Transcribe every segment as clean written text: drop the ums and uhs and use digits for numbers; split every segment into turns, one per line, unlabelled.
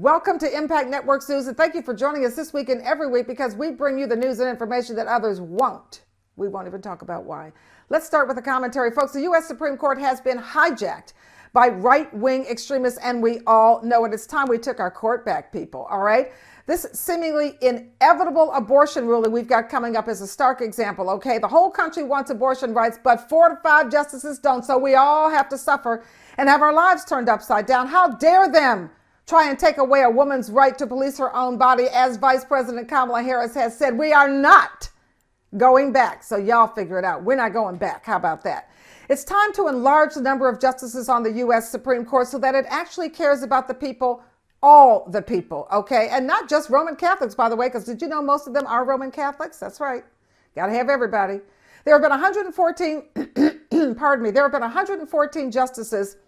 Welcome to Impact Networks News, and thank you for joining us this week and every week because we bring you the news and information that others won't. We won't even talk about why. Let's start with a commentary. Folks, the U.S. Supreme Court has been hijacked by right-wing extremists, and we all know it. It's time we took our court back, people, all right? This seemingly inevitable abortion ruling we've got coming up is a stark example, okay? The whole country wants abortion rights, but 4 to 5 justices don't, so we all have to suffer and have our lives turned upside down. How dare them try and take away a woman's right to police her own body, as Vice President Kamala Harris has said. We are not going back, so y'all figure it out. We're not going back. How about that? It's time to enlarge the number of justices on the U.S. Supreme Court so that it actually cares about the people, all the people, okay? And not just Roman Catholics, by the way, because did you know most of them are Roman Catholics? That's right. Got to have everybody. There have been 114, pardon me, there have been 114 justices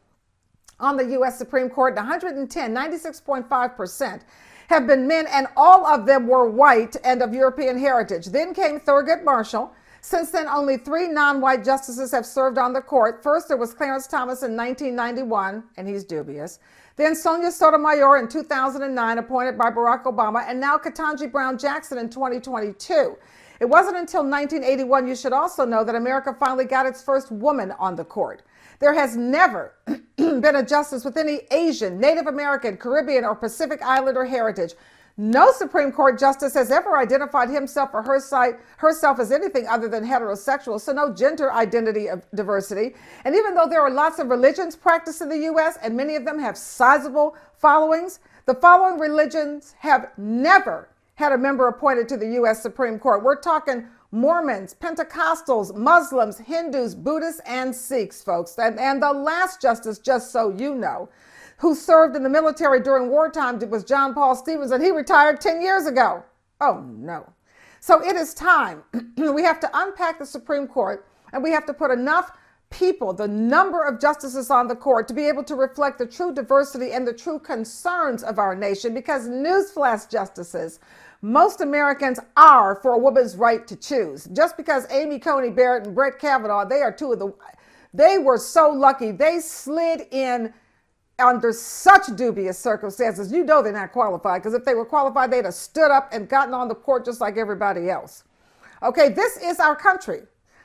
on the U.S. Supreme Court, and 110, 96.5%, have been men, and all of them were white and of European heritage. Then came Thurgood Marshall. Since then, only 3 non-white justices have served on the court. First, there was Clarence Thomas in 1991, and he's dubious. Then Sonia Sotomayor in 2009, appointed by Barack Obama, and now Ketanji Brown Jackson in 2022. It wasn't until 1981, you should also know, that America finally got its first woman on the court. There has never been a justice with any Asian, Native American, Caribbean, or Pacific Islander heritage. No Supreme Court justice has ever identified himself or herself as anything other than heterosexual, so no gender identity of diversity. And even though there are lots of religions practiced in the U.S., and many of them have sizable followings, the following religions have never had a member appointed to the U.S. Supreme Court. We're talking Mormons, Pentecostals, Muslims, Hindus, Buddhists, and Sikhs, folks. And the last justice, just so you know, who served in the military during wartime was John Paul Stevens, and he retired 10 years ago. Oh, no. So it is time. We have to unpack the Supreme Court, and we have to put enough people, the number of justices on the court, to be able to reflect the true diversity and the true concerns of our nation, because newsflash, justices, most Americans are for a woman's right to choose. Just because Amy Coney Barrett and Brett Kavanaugh, they were so lucky. They slid in under such dubious circumstances. You know they're not qualified, because if they were qualified, they'd have stood up and gotten on the court just like everybody else. Okay, this is our country,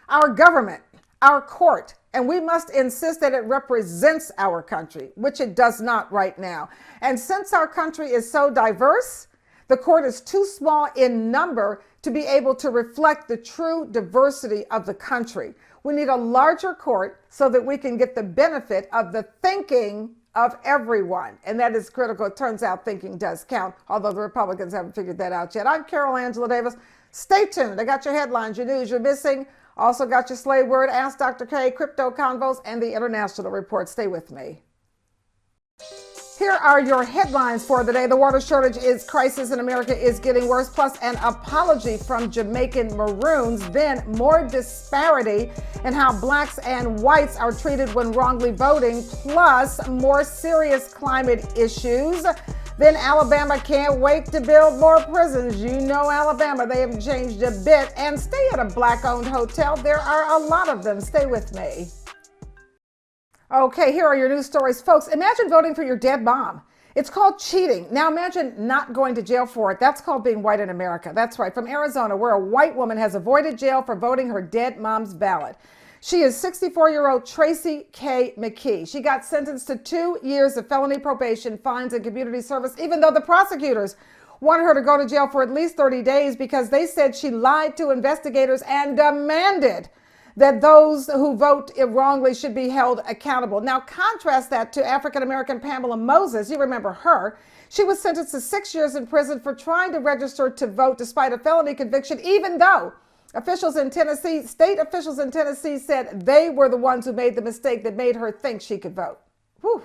our government, our court, and we must insist that it represents our country, which it does not right now. And since our country is so diverse, the court is too small in number to be able to reflect the true diversity of the country. We need a larger court so that we can get the benefit of the thinking of everyone. And that is critical. It turns out thinking does count, although the Republicans haven't figured that out yet. I'm Carol Angela Davis. Stay tuned. I got your headlines, your news, you're missing. Also got your slave word, Ask Dr. K, crypto convos, and the international report. Stay with me. Here are your headlines for the day. The water shortage crisis in America is getting worse, plus an apology from Jamaican Maroons. Then more disparity in how blacks and whites are treated when wrongly voting, plus more serious climate issues. Then Alabama can't wait to build more prisons. You know Alabama, they haven't changed a bit. And stay at a black-owned hotel. There are a lot of them. Stay with me. Okay, here are your news stories. Folks, imagine voting for your dead mom. It's called cheating. Now imagine not going to jail for it. That's called being white in America. That's right, from Arizona, where a white woman has avoided jail for voting her dead mom's ballot. She is 64-year-old Tracy K Mckee. She got sentenced to 2 years of felony probation, fines, and community service, even though the prosecutors wanted her to go to jail for at least 30 days because they said she lied to investigators and demanded that those who vote wrongly should be held accountable. Now, contrast that to African-American Pamela Moses. You remember her. She was sentenced to 6 years in prison for trying to register to vote despite a felony conviction, even though state officials in Tennessee said they were the ones who made the mistake that made her think she could vote. Whew.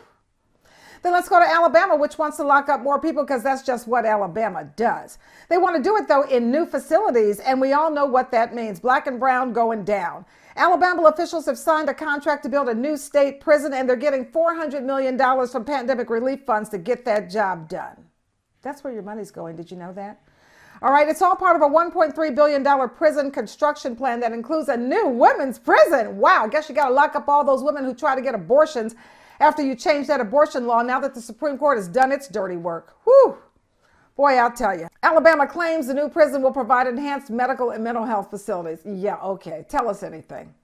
Then let's go to Alabama, which wants to lock up more people because that's just what Alabama does. They want to do it, though, in new facilities, and we all know what that means. Black and brown going down. Alabama officials have signed a contract to build a new state prison, and they're getting $400 million from pandemic relief funds to get that job done. That's where your money's going. Did you know that? All right, it's all part of a $1.3 billion prison construction plan that includes a new women's prison. Wow, I guess you got to lock up all those women who try to get abortions after you changed that abortion law, now that the Supreme Court has done its dirty work. Whew. Boy, I'll tell you. Alabama claims the new prison will provide enhanced medical and mental health facilities. Yeah, okay. Tell us anything.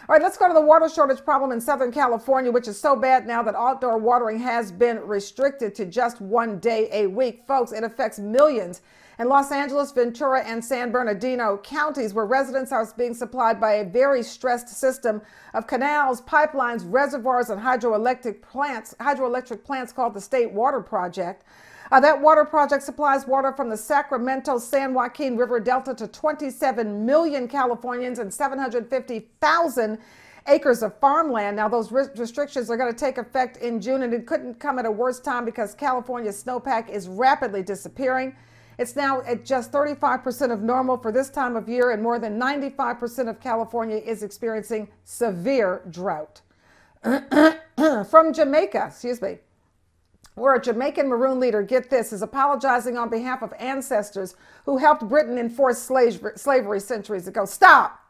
All right, let's go to the water shortage problem in Southern California, which is so bad now that outdoor watering has been restricted to just 1 day a week. Folks, it affects millions in Los Angeles, Ventura, and San Bernardino counties, where residents are being supplied by a very stressed system of canals, pipelines, reservoirs, and hydroelectric plants called the State Water Project. That water project supplies water from the Sacramento-San Joaquin River Delta to 27 million Californians and 750,000 acres of farmland. Now, those restrictions are going to take effect in June, and it couldn't come at a worse time because California's snowpack is rapidly disappearing. It's now at just 35% of normal for this time of year, and more than 95% of California is experiencing severe drought. From Jamaica, where a Jamaican Maroon leader, get this, is apologizing on behalf of ancestors who helped Britain enforce slavery centuries ago. Stop!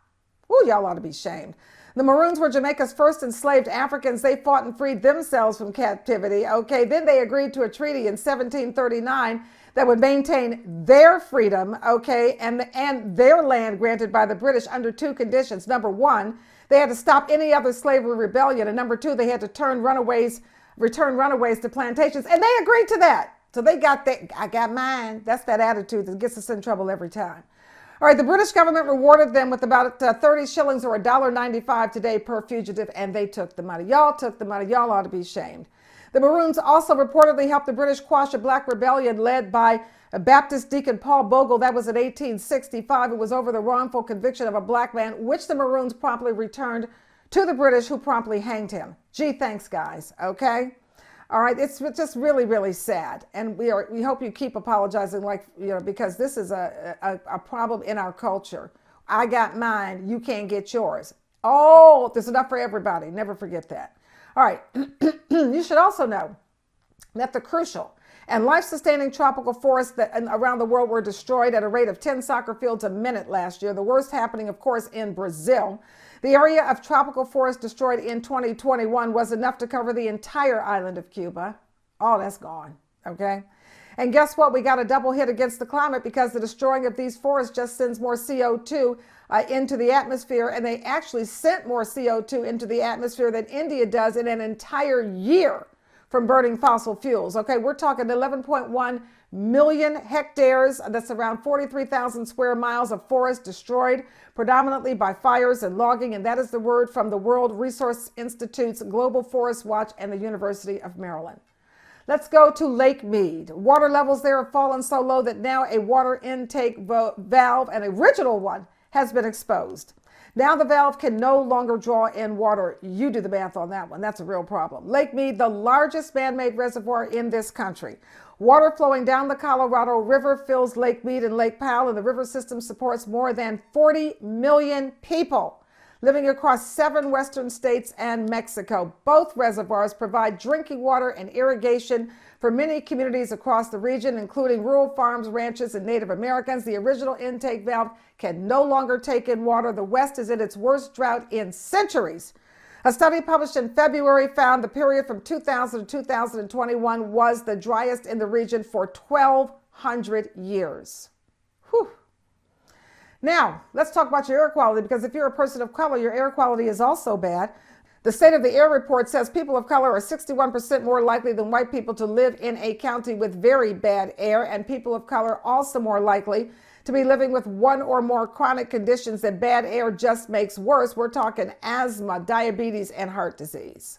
Ooh, y'all ought to be shamed. The Maroons were Jamaica's first enslaved Africans. They fought and freed themselves from captivity. Okay, then they agreed to a treaty in 1739 that would maintain their freedom, okay, and their land granted by the British under two conditions. Number one, they had to stop any other slavery rebellion, and number two, they had to return runaways to plantations, and they agreed to that. So they got that. I got mine. That's that attitude that gets us in trouble every time. All right, the British government rewarded them with about 30 shillings or $1.95 today per fugitive, and they took the money. Y'all took the money. Y'all ought to be shamed. The Maroons also reportedly helped the British quash a black rebellion led by a Baptist deacon Paul Bogle. That was in 1865. It was over the wrongful conviction of a black man, which the Maroons promptly returned to the British, who promptly hanged him. Gee, thanks, guys. Okay. All right. It's just really, really sad. And we hope you keep apologizing, because this is a problem in our culture. I got mine. You can't get yours. Oh, there's enough for everybody. Never forget that. All right. You should also know that the crucial and life-sustaining tropical forests that around the world were destroyed at a rate of 10 soccer fields a minute last year. The worst happening, of course, in Brazil. The area of tropical forest destroyed in 2021 was enough to cover the entire island of Cuba. Oh, that's gone. Okay. And guess what? We got a double hit against the climate, because the destroying of these forests just sends more CO2 into the atmosphere. And they actually sent more CO2 into the atmosphere than India does in an entire year from burning fossil fuels. Okay, we're talking 11.1 million hectares. That's around 43,000 square miles of forest destroyed, predominantly by fires and logging. And that is the word from the World Resource Institute's Global Forest Watch and the University of Maryland. Let's go to Lake Mead. Water levels there have fallen so low that now a water intake valve, an original one, has been exposed. Now the valve can no longer draw in water. You do the math on that one. That's a real problem. Lake Mead, the largest man-made reservoir in this country. Water flowing down the Colorado River fills Lake Mead and Lake Powell, and the river system supports more than 40 million people living across 7 western states and Mexico. Both reservoirs provide drinking water and irrigation for many communities across the region, including rural farms, ranches, and Native Americans. The original intake valve can no longer take in water. The West is in its worst drought in centuries. A study published in February found the period from 2000 to 2021 was the driest in the region for 1,200 years. Whew. Now, let's talk about your air quality, because if you're a person of color, your air quality is also bad. The State of the Air report says people of color are 61% more likely than white people to live in a county with very bad air, and people of color also more likely to be living with one or more chronic conditions that bad air just makes worse. We're talking asthma, diabetes, and heart disease.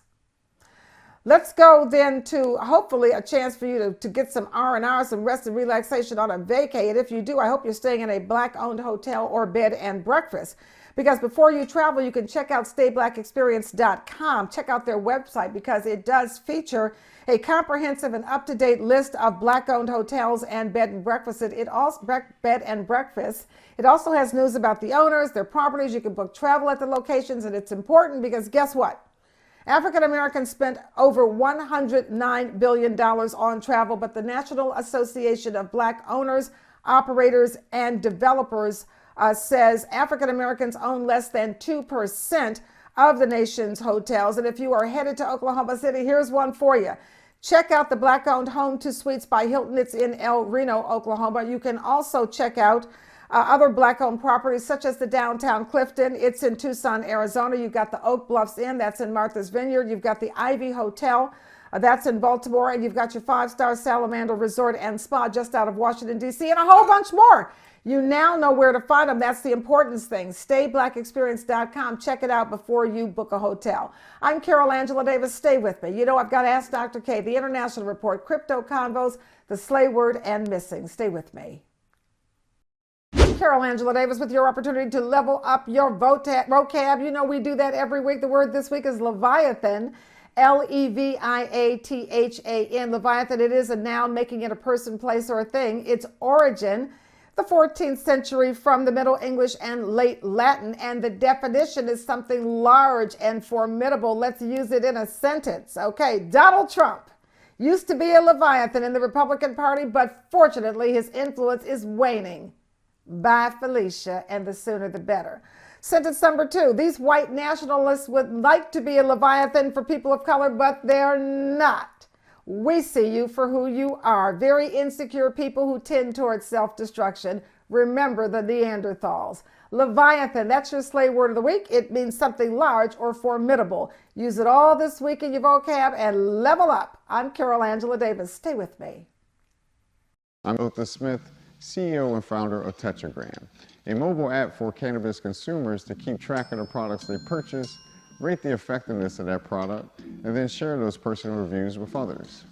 Let's go then to hopefully a chance for you to get some R&R, some rest and relaxation on a vacay. And if you do, I hope you're staying in a Black-owned hotel or bed and breakfast. Because before you travel, you can check out StayBlackExperience.com. Check out their website, because it does feature a comprehensive and up-to-date list of Black-owned hotels and bed and breakfasts. It also has news about the owners, their properties. You can book travel at the locations, and it's important because guess what? African Americans spent over $109 billion on travel, but the National Association of Black Owners, Operators, and Developers says African Americans own less than 2% of the nation's hotels. And if you are headed to Oklahoma City, here's one for you. Check out the Black-owned Home 2 Suites by Hilton. It's in El Reno, Oklahoma. You can also check out other Black-owned properties such as the downtown Clifton. It's in Tucson, Arizona. You've got the Oak Bluffs Inn. That's in Martha's Vineyard. You've got the Ivy Hotel. That's in Baltimore. And you've got your 5-star Salamander Resort and Spa just out of Washington, D.C. and a whole bunch more. You now know where to find them. That's the important thing. StayBlackExperience.com. Check it out before you book a hotel. I'm Carol Angela Davis. Stay with me. You know, I've got Ask Dr. K, the International Report, Crypto Convos, the Slay Word, and Missing. Stay with me. Carol Angela Davis with your opportunity to level up your vocab. You know, we do that every week. The word this week is Leviathan. Leviathan. Leviathan, it is a noun, making it a person, place, or a thing. Its origin, the 14th century, from the Middle English and late Latin, and the definition is something large and formidable. Let's use it in a sentence. Okay, Donald Trump used to be a Leviathan in the Republican Party, but fortunately his influence is waning. Bye, Felicia, and the sooner the better. Sentence number 2. These white nationalists would like to be a Leviathan for people of color, but they're not. We see you for who you are. Very insecure people who tend towards self-destruction. Remember the Neanderthals. Leviathan, that's your slay word of the week. It means something large or formidable. Use it all this week in your vocab and level up. I'm Carol Angela Davis. Stay with me.
I'm Otha Smith, CEO and founder of Tetragram, a mobile app for cannabis consumers to keep track of the products they purchase, rate the effectiveness of that product, and then share those personal reviews with others.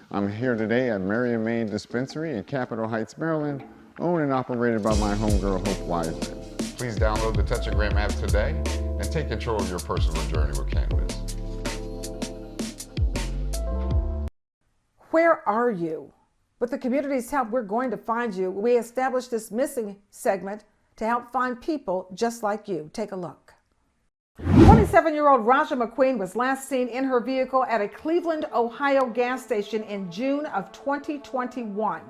I'm here today at Mead Dispensary in Capitol Heights, Maryland, owned and operated by my homegirl, Hope Wiseman. Please download the Tetragram app today and take control of your personal journey with cannabis.
Where are you? With the community's help, we're going to find you. We established this missing segment to help find people just like you. Take a look. 27-year-old Raja Mcqueen was last seen in her vehicle at a Cleveland, Ohio gas station in June of 2021.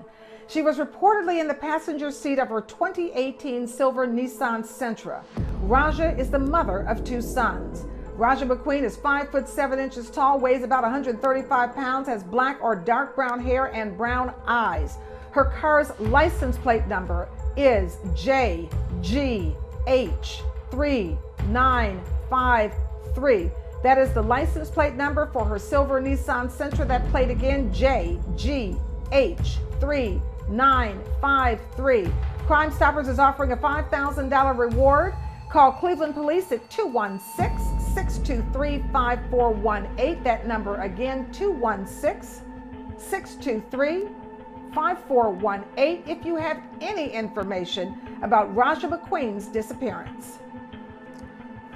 She was reportedly in the passenger seat of her 2018 silver Nissan Sentra. Raja is the mother of 2 sons. Raja Mcqueen is 5'7" tall, weighs about 135 pounds, has black or dark brown hair and brown eyes. Her car's license plate number is JGH3953. That is the license plate number for her silver Nissan Sentra. That plate again, JGH3953. Crime Stoppers is offering a $5,000 reward. Call Cleveland Police at 216-623-5418. That number again, 216-623-5418, if you have any information about Raja Mcqueen's disappearance.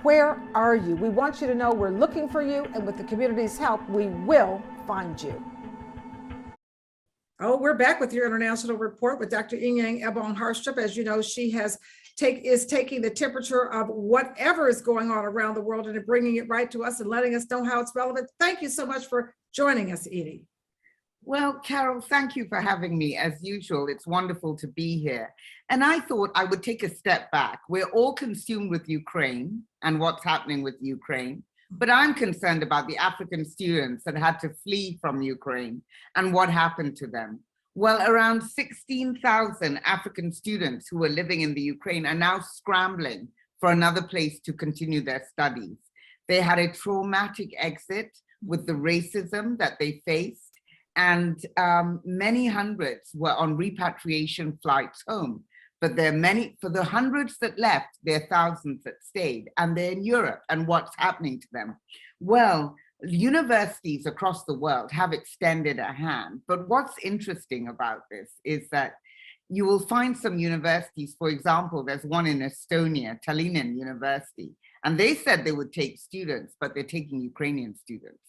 Where are you? We want you to know we're looking for you, and with the community's help, we will find you. Oh, we're back with your international report with Dr. Inyang Ebong Harstrup. As you know, she is taking the temperature of whatever is going on around the world and bringing it right to us and letting us know how it's relevant. Thank you so much for joining us, Edie.
Well, Carol, thank you for having me. As usual, it's wonderful to be here. And I thought I would take a step back. We're all consumed with Ukraine and what's happening with Ukraine. But I'm concerned about the African students that had to flee from Ukraine and what happened to them. Well, around 16,000 African students who were living in the Ukraine are now scrambling for another place to continue their studies. They had a traumatic exit with the racism that they faced, and many hundreds were on repatriation flights home. But there are many, for the hundreds that left, there are thousands that stayed, and they're in Europe, and what's happening to them? Well, universities across the world have extended a hand, but what's interesting about this is that you will find some universities, for example, there's one in Estonia, Tallinna University, and they said they would take students, but they're taking Ukrainian students.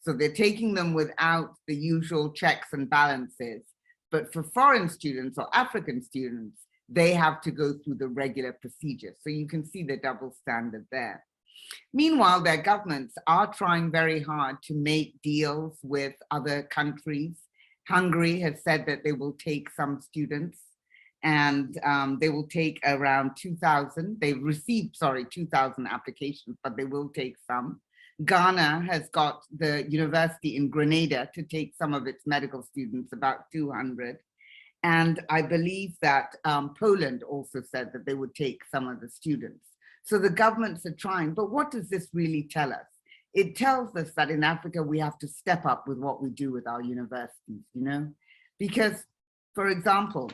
So they're taking them without the usual checks and balances, but for foreign students or African students, they have to go through the regular procedures. So you can see the double standard there. Meanwhile, their governments are trying very hard to make deals with other countries. Hungary has said that they will take some students, and they will take around 2,000. They've received, 2,000 applications, but they will take some. Ghana has got the university in Grenada to take some of its medical students, about 200. And I believe that Poland also said that they would take some of the students. So the governments are trying, but what does this really tell us? It tells us that in Africa, we have to step up with what we do with our universities, because, for example,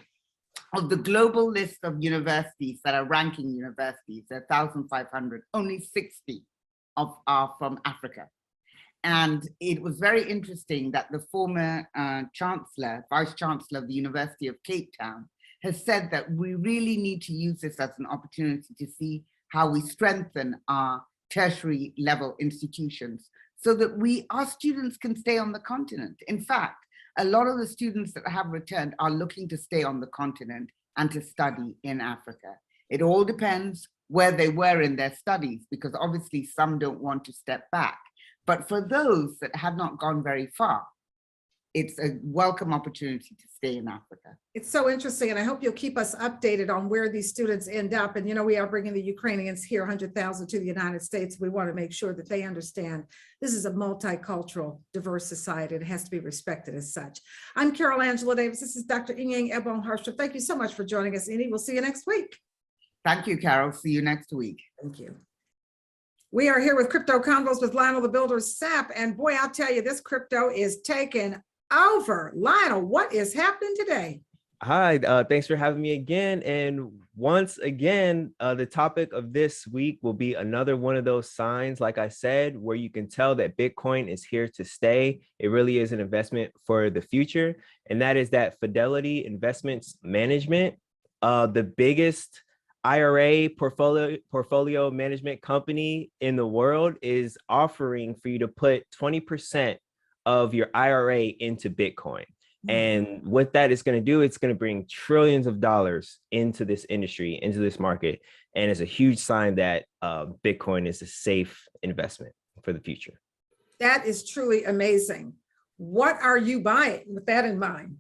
of the global list of universities that are ranking universities, there are 1,500, only 60 are from Africa. And it was very interesting that the former vice chancellor of the University of Cape Town, has said that we really need to use this as an opportunity to see how we strengthen our tertiary level institutions so that our students can stay on the continent. In fact, a lot of the students that have returned are looking to stay on the continent and to study in Africa. It all depends where they were in their studies, because obviously some don't want to step back. But for those that have not gone very far, it's a welcome opportunity to stay in Africa.
It's so interesting, and I hope you'll keep us updated on where these students end up. And we are bringing the Ukrainians here, 100,000, to the United States. We want to make sure that they understand this is a multicultural, diverse society, and it has to be respected as such. I'm Carol Angela Davis. This is Dr. Inyang Ebon Harsha. Thank you so much for joining us, Ini. We'll see you next week.
Thank you, Carol. See you next week.
Thank you. We are here with Crypto Convos with Lionel the Builder Sapp, and boy, I'll tell you, this crypto is taking over. Lionel, what is happening today?
Hi, thanks for having me again. And once again, the topic of this week will be another one of those signs, like I said, where you can tell that Bitcoin is here to stay. It really is an investment for the future. And that is that Fidelity Investments Management, the biggest IRA portfolio management company in the world, is offering for you to put 20% of your IRA into Bitcoin. And what that is going to do, it's going to bring trillions of dollars into this industry, into this market. And it's a huge sign that Bitcoin is a safe investment for the future.
That is truly amazing. What are you buying with that in mind?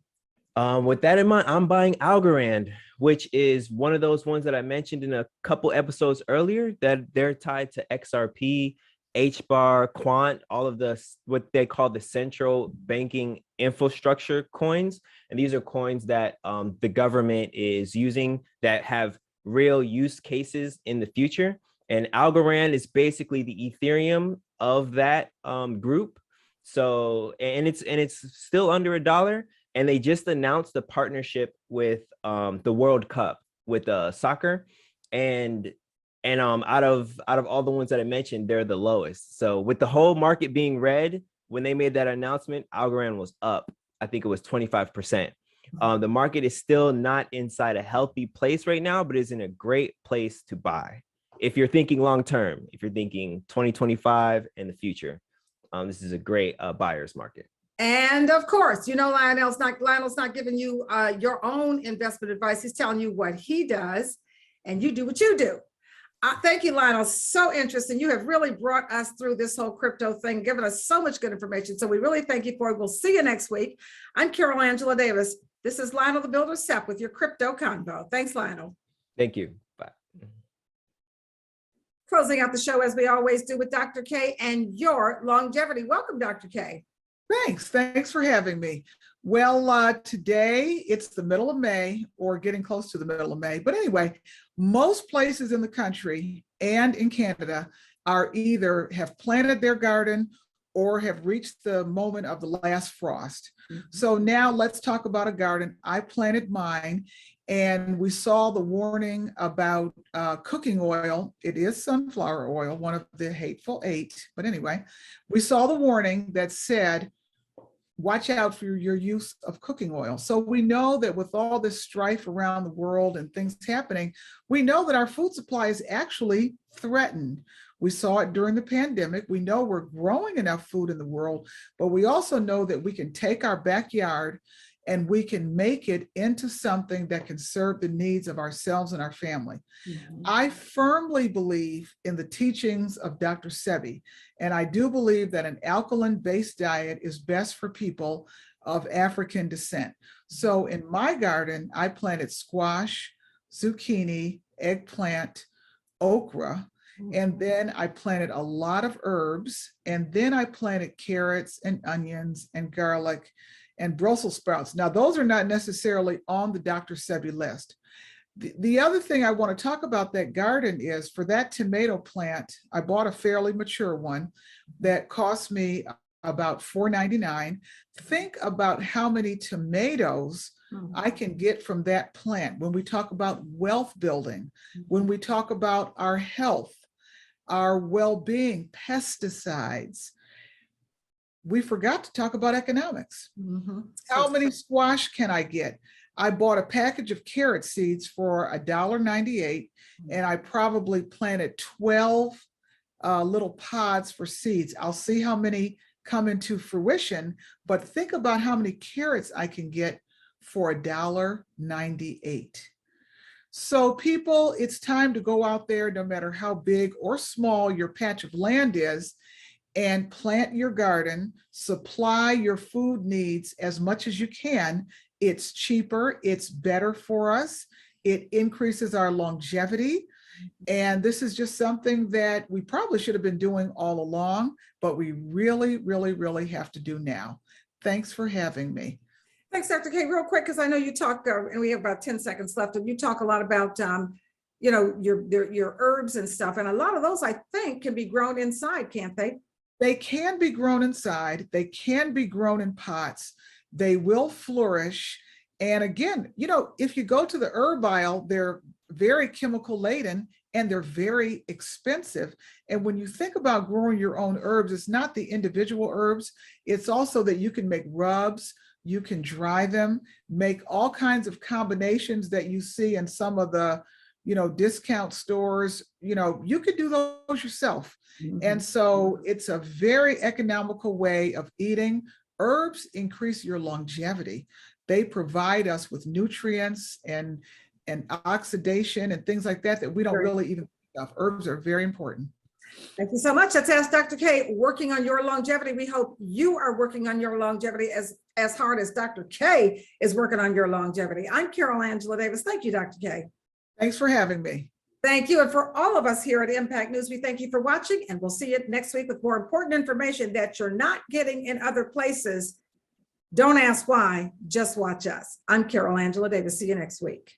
With that in mind, I'm buying Algorand, which is one of those ones that I mentioned in a couple episodes earlier, that they're tied to XRP, HBAR, Quant, all of the what they call the central banking infrastructure coins. And these are coins that the government is using that have real use cases in the future. And Algorand is basically the Ethereum of that group. So, and it's still under $1. And they just announced a partnership with the World Cup with soccer, and out of all the ones that I mentioned, they're the lowest. So with the whole market being red, when they made that announcement, Algorand was up. I think it was 25%. The market is still not inside a healthy place right now, but is in a great place to buy. If you're thinking long term, if you're thinking 2025 and the future, this is a great buyer's market.
And of course, Lionel's not giving you your own investment advice. He's telling you what he does, and you do what you do. Thank you, Lionel. So interesting. You have really brought us through this whole crypto thing, given us so much good information. So we really thank you for it. We'll see you next week. I'm Carol Angela Davis. This is Lionel the Builder Sapp with your Crypto Convo. Thanks, Lionel.
Thank you. Bye.
Closing out the show, as we always do, with Dr. K and your longevity. Welcome, Dr. K.
Thanks for having me. Well, today it's the middle of May, or getting close to the middle of May. But anyway, most places in the country and in Canada are either have planted their garden or have reached the moment of the last frost. So now let's talk about a garden. I planted mine, and we saw the warning about cooking oil. It is sunflower oil, one of the hateful eight. But anyway, we saw the warning that said, watch out for your use of cooking oil. So we know that with all this strife around the world and things happening, we know that our food supply is actually threatened. We saw it during the pandemic. We know we're growing enough food in the world, but we also know that we can take our backyard and we can make it into something that can serve the needs of ourselves and our family. I firmly believe in the teachings of Dr. Sebi, and I do believe that an alkaline-based diet is best for people of African descent. So in my garden, I planted squash, zucchini, eggplant, okra, and then I planted a lot of herbs, and then I planted carrots and onions and garlic and Brussels sprouts. Now, those are not necessarily on the Dr. Sebi list. The other thing I want to talk about that garden is for that tomato plant, I bought a fairly mature one that cost me about $4.99. Think about how many tomatoes I can get from that plant when we talk about wealth building, when we talk about our health, our well-being, pesticides. We forgot to talk about economics. How many squash can I get? I bought a package of carrot seeds for $1.98, and I probably planted 12 little pods for seeds. I'll see how many come into fruition, but think about how many carrots I can get for $1.98. So people, it's time to go out there, no matter how big or small your patch of land is, and plant your garden, supply your food needs as much as you can. It's cheaper, it's better for us, it increases our longevity. And this is just something that we probably should have been doing all along, but we really, really, really have to do now. Thanks for having me.
Thanks, Dr. K. Real quick, because I know you talk, and we have about 10 seconds left, and you talk a lot about, you know, your herbs and stuff, and a lot of those, I think, can be grown inside, can't they?
They can be grown inside. They can be grown in pots. They will flourish. And again, you know, if you go to the herb aisle, they're very chemical laden and they're very expensive. And when you think about growing your own herbs, it's not the individual herbs. It's also that you can make rubs, you can dry them, make all kinds of combinations that you see in some of the, you know, discount stores. You know, you could do those yourself. And so it's a very economical way of eating. Herbs increase your longevity. They provide us with nutrients and oxidation and things like that that we don't really even think of. Herbs are very important.
Thank you so much. Let's ask Dr. K, working on your longevity. We hope you are working on your longevity as hard as Dr. K is working on your longevity. I'm Carol Angela Davis. Thank you, Dr. K.
Thanks for having me.
Thank you. And for all of us here at Impact News, we thank you for watching, and we'll see you next week with more important information that you're not getting in other places. Don't ask why, just watch us. I'm Carol Angela Davis. See you next week.